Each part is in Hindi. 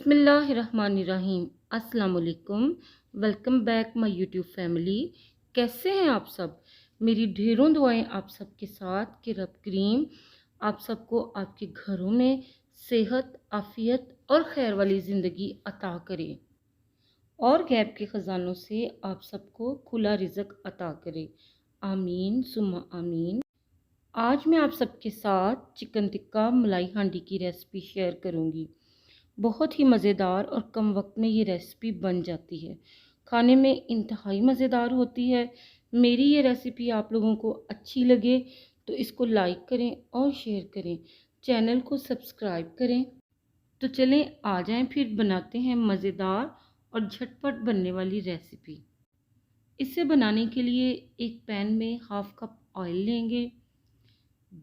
बिस्मिल्लाहिर्रहमानिर्रहीम। अस्सलाम वालेकुम। Welcome back my YouTube family. कैसे हैं आप सब? मेरी ढेरों दुआएं आप सबके साथ कि रब करीम आप सबको आपके घरों में सेहत, आफियत और खैर वाली ज़िंदगी अता करे और गैब के ख़जानों से आप सबको खुला रिज़्क अता करे। आमीन सुम्मा आमीन। आज मैं आप सबके साथ चिकन टिक्का मलाई हांडी की रेसिपी शेयर करूंगी। बहुत ही मज़ेदार और कम वक्त में ये रेसिपी बन जाती है। खाने में इंतहाई मज़ेदार होती है। मेरी ये रेसिपी आप लोगों को अच्छी लगे तो इसको लाइक करें और शेयर करें, चैनल को सब्सक्राइब करें। तो चलें आ जाएं फिर बनाते हैं मज़ेदार और झटपट बनने वाली रेसिपी। इसे बनाने के लिए एक पैन में हाफ कप ऑयल लेंगे।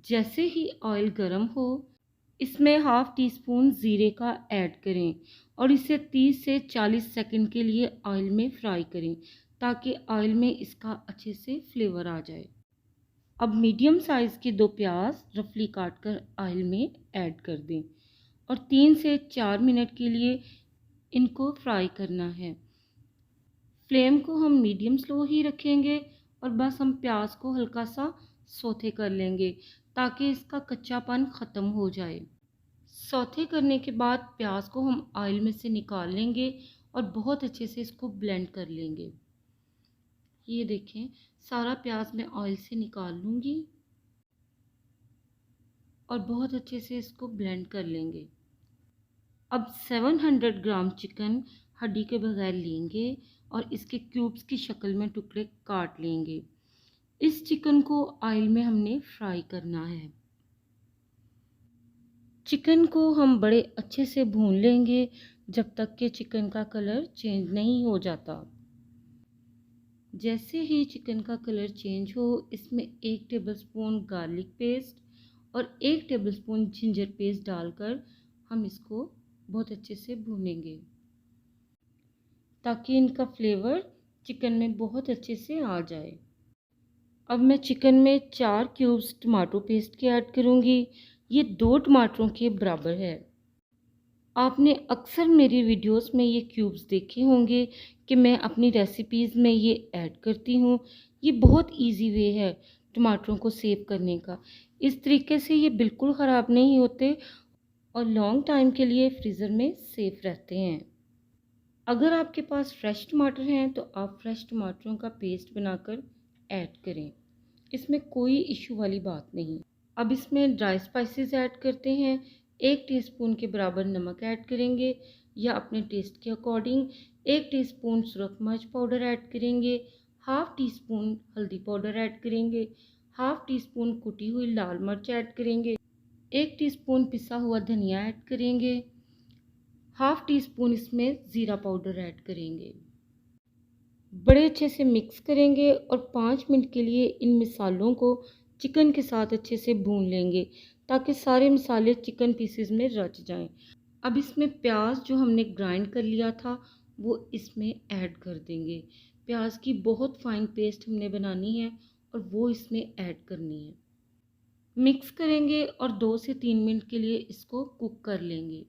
जैसे ही ऑयल गर्म हो इसमें हाफ टी स्पून ज़ीरे का ऐड करें और इसे 30 से 40 सेकंड के लिए ऑयल में फ्राई करें ताकि ऑयल में इसका अच्छे से फ्लेवर आ जाए। अब मीडियम साइज़ के 2 प्याज रफली काट कर ऑयल में ऐड कर दें और 3 से 4 मिनट के लिए इनको फ्राई करना है। फ्लेम को हम मीडियम स्लो ही रखेंगे और बस हम प्याज को हल्का सा सौते कर लेंगे ताकि इसका कच्चापन ख़त्म हो जाए। सौते करने के बाद प्याज को हम ऑयल में से निकाल लेंगे और बहुत अच्छे से इसको ब्लेंड कर लेंगे। ये देखें, सारा प्याज मैं ऑयल से निकाल लूँगी और बहुत अच्छे से इसको ब्लेंड कर लेंगे। अब 700 ग्राम चिकन हड्डी के बगैर लेंगे और इसके क्यूब्स की शक्ल में टुकड़े काट लेंगे। इस चिकन को ऑयल में हमने फ्राई करना है। चिकन को हम बड़े अच्छे से भून लेंगे जब तक कि चिकन का कलर चेंज नहीं हो जाता। जैसे ही चिकन का कलर चेंज हो इसमें 1 टेबलस्पून गार्लिक पेस्ट और 1 टेबलस्पून जिंजर पेस्ट डालकर हम इसको बहुत अच्छे से भूनेंगे ताकि इनका फ्लेवर चिकन में बहुत अच्छे से आ जाए। अब मैं चिकन में 4 क्यूब्स टमाटो पेस्ट के ऐड करूँगी। ये 2 टमाटरों के बराबर है। आपने अक्सर मेरी वीडियोस में ये क्यूब्स देखे होंगे कि मैं अपनी रेसिपीज़ में ये ऐड करती हूँ। ये बहुत इजी वे है टमाटरों को सेव करने का। इस तरीके से ये बिल्कुल ख़राब नहीं होते और लॉन्ग टाइम के लिए फ्रीज़र में सेफ रहते हैं। अगर आपके पास फ्रेश टमाटर हैं तो आप फ्रेश टमाटरों का पेस्ट बनाकर ऐड करें, इसमें कोई इशू वाली बात नहीं। अब इसमें ड्राई स्पाइसेस ऐड करते हैं। 1 टीस्पून के बराबर नमक ऐड करेंगे या अपने टेस्ट के अकॉर्डिंग। 1 टीस्पून सुरख मिर्च पाउडर ऐड करेंगे। हाफ़ टी स्पून हल्दी पाउडर ऐड करेंगे। हाफ़ टी स्पून कुटी हुई लाल मिर्च ऐड करेंगे। 1 टीस्पून पिसा हुआ धनिया ऐड करेंगे। हाफ़ टी स्पून इसमें ज़ीरा पाउडर ऐड करेंगे। बड़े अच्छे से मिक्स करेंगे और 5 मिनट के लिए इन मसालों को चिकन के साथ अच्छे से भून लेंगे ताकि सारे मसाले चिकन पीसेस में रच जाएं। अब इसमें प्याज जो हमने ग्राइंड कर लिया था वो इसमें ऐड कर देंगे। प्याज की बहुत फाइन पेस्ट हमने बनानी है और वो इसमें ऐड करनी है। मिक्स करेंगे और 2 से 3 मिनट के लिए इसको कुक कर लेंगे।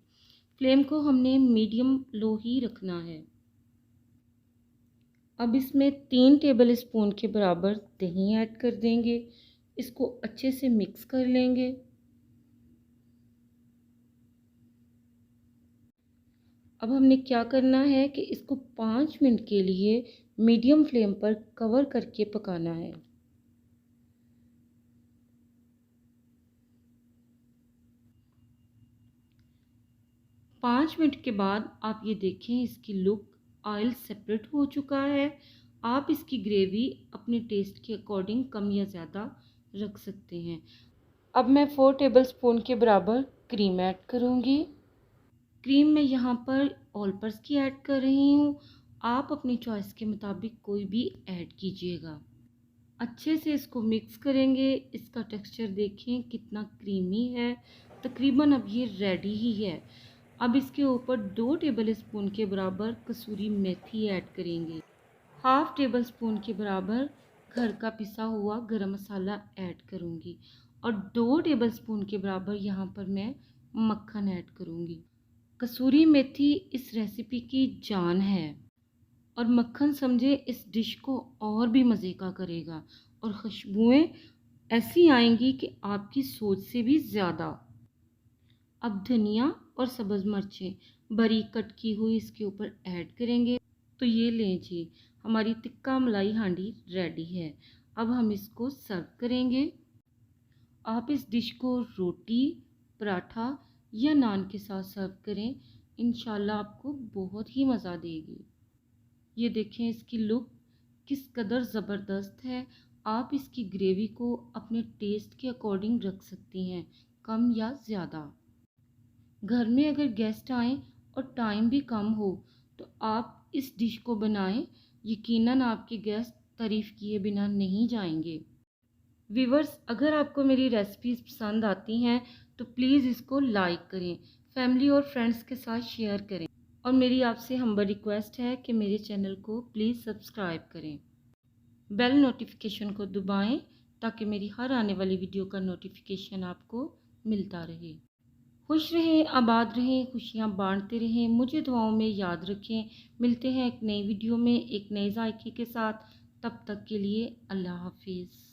फ्लेम को हमने मीडियम लो ही रखना है। अब इसमें 3 टेबल स्पून के बराबर दही ऐड कर देंगे। इसको अच्छे से मिक्स कर लेंगे। अब हमने क्या करना है कि इसको 5 मिनट के लिए मीडियम फ्लेम पर कवर करके पकाना है। पाँच मिनट के बाद आप ये देखें इसकी लुक, ऑयल सेपरेट हो चुका है। आप इसकी ग्रेवी अपने टेस्ट के अकॉर्डिंग कम या ज़्यादा रख सकते हैं। अब मैं 4 टेबलस्पून के बराबर क्रीम ऐड करूँगी। क्रीम मैं यहाँ पर ऑल पर्स की ऐड कर रही हूँ। आप अपनी चॉइस के मुताबिक कोई भी ऐड कीजिएगा। अच्छे से इसको मिक्स करेंगे। इसका टेक्सचर देखें कितना क्रीमी है। तकरीबन अब ये रेडी ही है। अब इसके ऊपर 2 टेबल स्पून के बराबर कसूरी मेथी ऐड करेंगे। हाफ़ टेबल स्पून के बराबर घर का पिसा हुआ गरम मसाला ऐड करूँगी और 2 टेबल स्पून के बराबर यहाँ पर मैं मक्खन ऐड करूँगी। कसूरी मेथी इस रेसिपी की जान है और मक्खन समझे इस डिश को और भी मज़े का करेगा और खुशबुएं ऐसी आएंगी कि आपकी सोच से भी ज़्यादा। अब धनिया और सब्ज़ मिर्चें बारीक कट की हुई इसके ऊपर ऐड करेंगे। तो ये लें जी, हमारी टिक्का मलाई हांडी रेडी है। अब हम इसको सर्व करेंगे। आप इस डिश को रोटी, पराठा या नान के साथ सर्व करें, इंशाल्लाह आपको बहुत ही मज़ा देगी। ये देखें इसकी लुक किस कदर ज़बरदस्त है। आप इसकी ग्रेवी को अपने टेस्ट के अकॉर्डिंग रख सकती हैं, कम या ज़्यादा। घर में अगर गेस्ट आएँ और टाइम भी कम हो तो आप इस डिश को बनाएं, यकीनन आपके गेस्ट तारीफ़ किए बिना नहीं जाएंगे। व्यूवर्स, अगर आपको मेरी रेसिपीज़ पसंद आती हैं तो प्लीज़ इसको लाइक करें, फैमिली और फ्रेंड्स के साथ शेयर करें और मेरी आपसे हम्बल रिक्वेस्ट है कि मेरे चैनल को प्लीज़ सब्सक्राइब करें। बेल नोटिफिकेशन को दबाएं ताकि मेरी हर आने वाली वीडियो का नोटिफिकेशन आपको मिलता रहे। खुश रहें, आबाद रहें, खुशियाँ बांटते रहें, मुझे दुआओं में याद रखें। मिलते हैं एक नई वीडियो में एक नए जायके के साथ। तब तक के लिए अल्लाह हाफिज़।